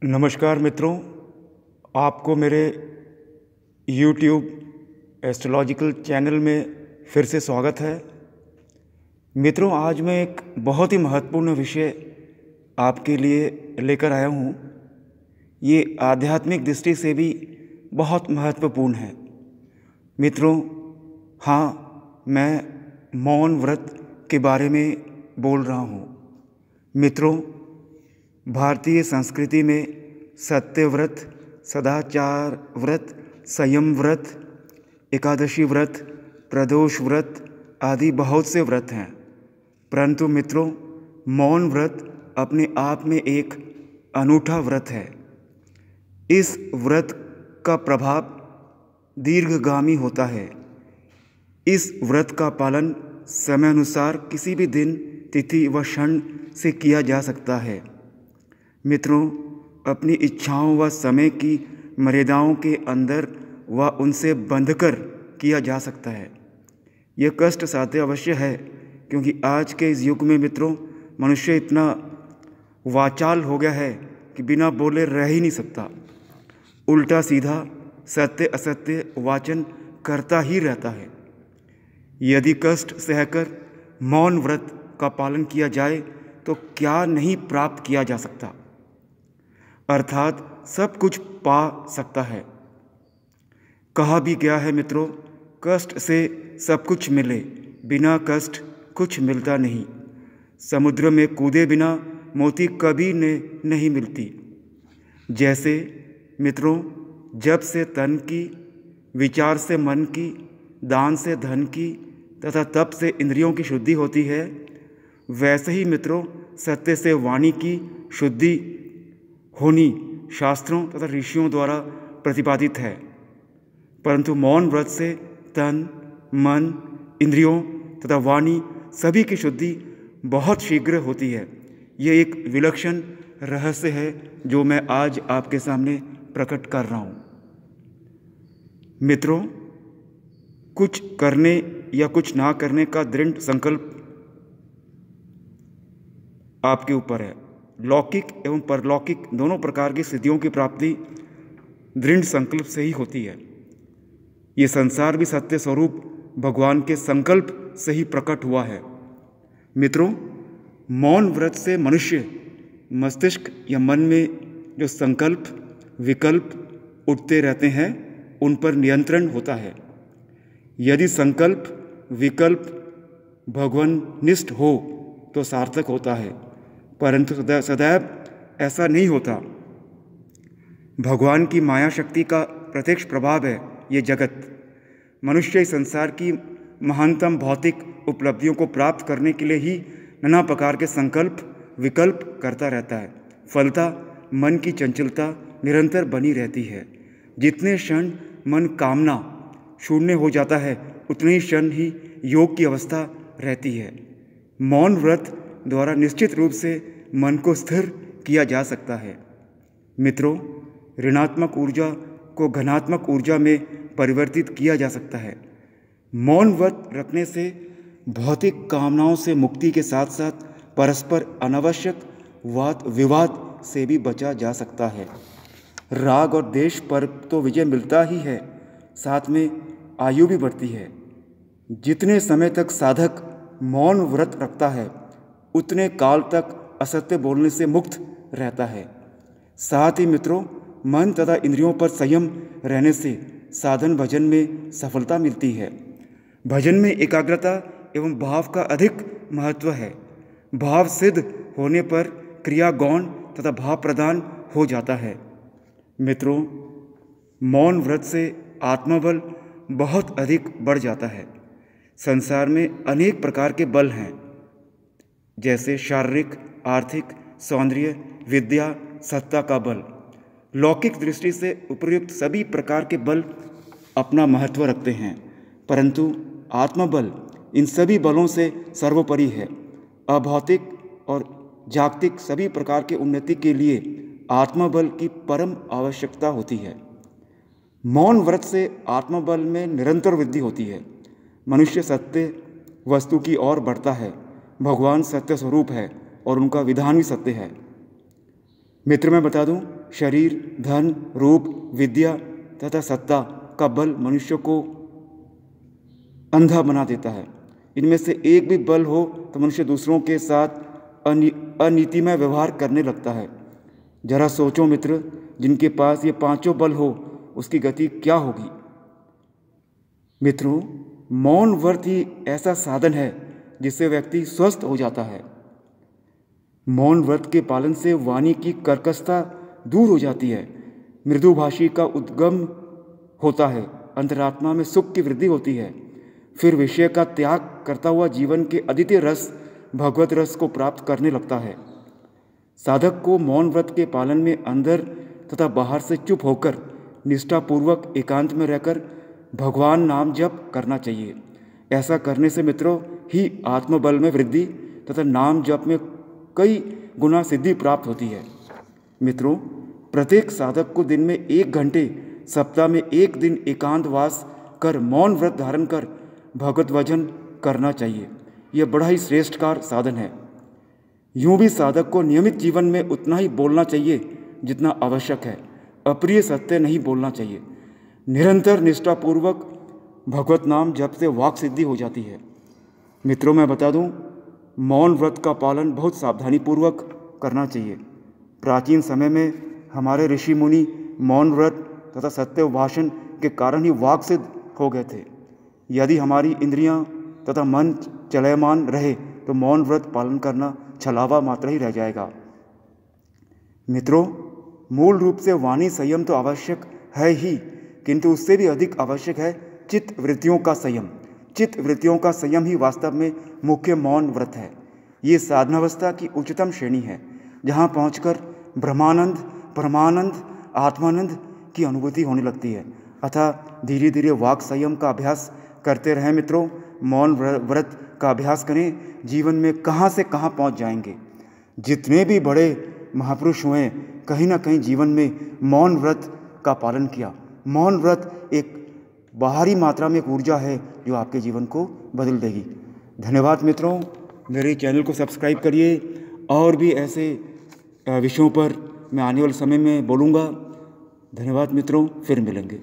नमस्कार मित्रों, आपको मेरे YouTube एस्ट्रोलॉजिकल चैनल में फिर से स्वागत है। मित्रों, आज मैं एक बहुत ही महत्वपूर्ण विषय आपके लिए लेकर आया हूँ। ये आध्यात्मिक दृष्टि से भी बहुत महत्वपूर्ण है। मित्रों, हाँ, मैं मौन व्रत के बारे में बोल रहा हूँ। मित्रों, भारतीय संस्कृति में सत्य व्रत, सदाचार व्रत, संयम व्रत, एकादशी व्रत, प्रदोष व्रत आदि बहुत से व्रत हैं। परंतु मित्रों, मौन व्रत अपने आप में एक अनूठा व्रत है। इस व्रत का प्रभाव दीर्घगामी होता है। इस व्रत का पालन समय अनुसार किसी भी दिन, तिथि व क्षण से किया जा सकता है। मित्रों, अपनी इच्छाओं व समय की मर्यादाओं के अंदर व उनसे बंधकर किया जा सकता है। यह कष्ट साध्य अवश्य है, क्योंकि आज के इस युग में मित्रों, मनुष्य इतना वाचाल हो गया है कि बिना बोले रह ही नहीं सकता। उल्टा सीधा सत्य असत्य वाचन करता ही रहता है। यदि कष्ट सहकर मौन व्रत का पालन किया जाए तो क्या नहीं प्राप्त किया जा सकता, अर्थात सब कुछ पा सकता है। कहा भी गया है मित्रों, कष्ट से सब कुछ मिले, बिना कष्ट कुछ मिलता नहीं। समुद्र में कूदे बिना मोती कभी नहीं मिलती। जैसे मित्रों, जप से तन की, विचार से मन की, दान से धन की तथा तप से इंद्रियों की शुद्धि होती है, वैसे ही मित्रों सत्य से वाणी की शुद्धि होनी शास्त्रों तथा ऋषियों द्वारा प्रतिपादित है। परंतु मौन व्रत से तन, मन, इंद्रियों तथा वाणी सभी की शुद्धि बहुत शीघ्र होती है। ये एक विलक्षण रहस्य है जो मैं आज आपके सामने प्रकट कर रहा हूँ। मित्रों, कुछ करने या कुछ ना करने का दृढ़ संकल्प आपके ऊपर है। लौकिक एवं परलौकिक दोनों प्रकार की सिद्धियों की प्राप्ति दृढ़ संकल्प से ही होती है। ये संसार भी सत्य स्वरूप भगवान के संकल्प से ही प्रकट हुआ है। मित्रों, मौन व्रत से मनुष्य मस्तिष्क या मन में जो संकल्प विकल्प उठते रहते हैं, उन पर नियंत्रण होता है। यदि संकल्प विकल्प भगवाननिष्ठ हो तो सार्थक होता है, परंतु सदैव ऐसा नहीं होता। भगवान की माया शक्ति का प्रत्यक्ष प्रभाव है ये जगत। मनुष्य इस संसार की महानतम भौतिक उपलब्धियों को प्राप्त करने के लिए ही नाना प्रकार के संकल्प विकल्प करता रहता है। फलतः मन की चंचलता निरंतर बनी रहती है। जितने क्षण मन कामना शून्य हो जाता है, उतने ही क्षण ही योग की अवस्था रहती है। मौन व्रत द्वारा निश्चित रूप से मन को स्थिर किया जा सकता है। मित्रों, ऋणात्मक ऊर्जा को धनात्मक ऊर्जा में परिवर्तित किया जा सकता है। मौन व्रत रखने से भौतिक कामनाओं से मुक्ति के साथ साथ परस्पर अनावश्यक वाद विवाद से भी बचा जा सकता है। राग और द्वेष पर तो विजय मिलता ही है, साथ में आयु भी बढ़ती है। जितने समय तक साधक मौन व्रत रखता है, उतने काल तक असत्य बोलने से मुक्त रहता है। साथ ही मित्रों, मन तथा इंद्रियों पर संयम रहने से साधन भजन में सफलता मिलती है। भजन में एकाग्रता एवं भाव का अधिक महत्व है। भाव सिद्ध होने पर क्रिया गौण तथा भाव प्रदान हो जाता है। मित्रों, मौन व्रत से आत्मबल बहुत अधिक बढ़ जाता है। संसार में अनेक प्रकार के बल हैं, जैसे शारीरिक, आर्थिक, सौंदर्य, विद्या, सत्ता का बल। लौकिक दृष्टि से उपर्युक्त सभी प्रकार के बल अपना महत्व रखते हैं, परंतु आत्मबल इन सभी बलों से सर्वोपरि है। अभौतिक और जागतिक सभी प्रकार के उन्नति के लिए आत्मबल की परम आवश्यकता होती है। मौन व्रत से आत्मबल में निरंतर वृद्धि होती है। मनुष्य सत्य वस्तु की ओर बढ़ता है। भगवान सत्य स्वरूप है और उनका विधान भी सत्य है। मित्र, मैं बता दूं, शरीर, धन, रूप, विद्या तथा सत्ता का बल मनुष्य को अंधा बना देता है। इनमें से एक भी बल हो तो मनुष्य दूसरों के साथ अनीतिमय व्यवहार करने लगता है। जरा सोचो मित्र, जिनके पास ये पांचों बल हो उसकी गति क्या होगी। मित्रों, मौन व्रत ही ऐसा साधन है जिससे व्यक्ति स्वस्थ हो जाता है। मौन व्रत के पालन से वाणी की कर्कशता दूर हो जाती है, मृदुभाषी का उद्गम होता है, अंतरात्मा में सुख की वृद्धि होती है। फिर विषय का त्याग करता हुआ जीवन के अद्वितीय रस, भगवत रस को प्राप्त करने लगता है। साधक को मौन व्रत के पालन में अंदर तथा बाहर से चुप होकर निष्ठापूर्वक एकांत में रहकर भगवान नाम जप करना चाहिए। ऐसा करने से मित्रों ही आत्मबल में वृद्धि तथा नाम जप में कई गुना सिद्धि प्राप्त होती है। मित्रों, प्रत्येक साधक को दिन में 1 घंटे, सप्ताह में 1 दिन एकांतवास कर मौन व्रत धारण कर भगवत भजन करना चाहिए। यह बड़ा ही श्रेष्ठकार साधन है। यूं भी साधक को नियमित जीवन में उतना ही बोलना चाहिए जितना आवश्यक है। अप्रिय सत्य नहीं बोलना चाहिए। निरंतर निष्ठापूर्वक भगवत नाम जप से वाक सिद्धि हो जाती है। मित्रों, मैं बता दूं, मौन व्रत का पालन बहुत सावधानी पूर्वक करना चाहिए। प्राचीन समय में हमारे ऋषि मुनि मौन व्रत तथा सत्य भाषण के कारण ही वाक सिद्ध हो गए थे। यदि हमारी इंद्रियां तथा मन चलयमान रहे तो मौन व्रत पालन करना छलावा मात्र ही रह जाएगा। मित्रों, मूल रूप से वाणी संयम तो आवश्यक है ही, किंतु उससे भी अधिक आवश्यक है चित्त वृत्तियों का संयम। चित्त वृत्तियों का संयम ही वास्तव में मुख्य मौन व्रत है। ये साधनावस्था की उच्चतम श्रेणी है, जहाँ पहुंचकर ब्रह्मानंद, परमानंद, आत्मानंद की अनुभूति होने लगती है। अतः धीरे धीरे वाक संयम का अभ्यास करते रहें मित्रों। मौन व्रत का अभ्यास करें, जीवन में कहाँ से कहाँ पहुँच जाएंगे। जितने भी बड़े महापुरुष हुए, कहीं ना कहीं जीवन में मौन व्रत का पालन किया। मौन व्रत एक बाहरी मात्रा में एक ऊर्जा है जो आपके जीवन को बदल देगी। धन्यवाद मित्रों, मेरे चैनल को सब्सक्राइब करिए। और भी ऐसे विषयों पर मैं आने वाले समय में बोलूँगा। धन्यवाद मित्रों, फिर मिलेंगे।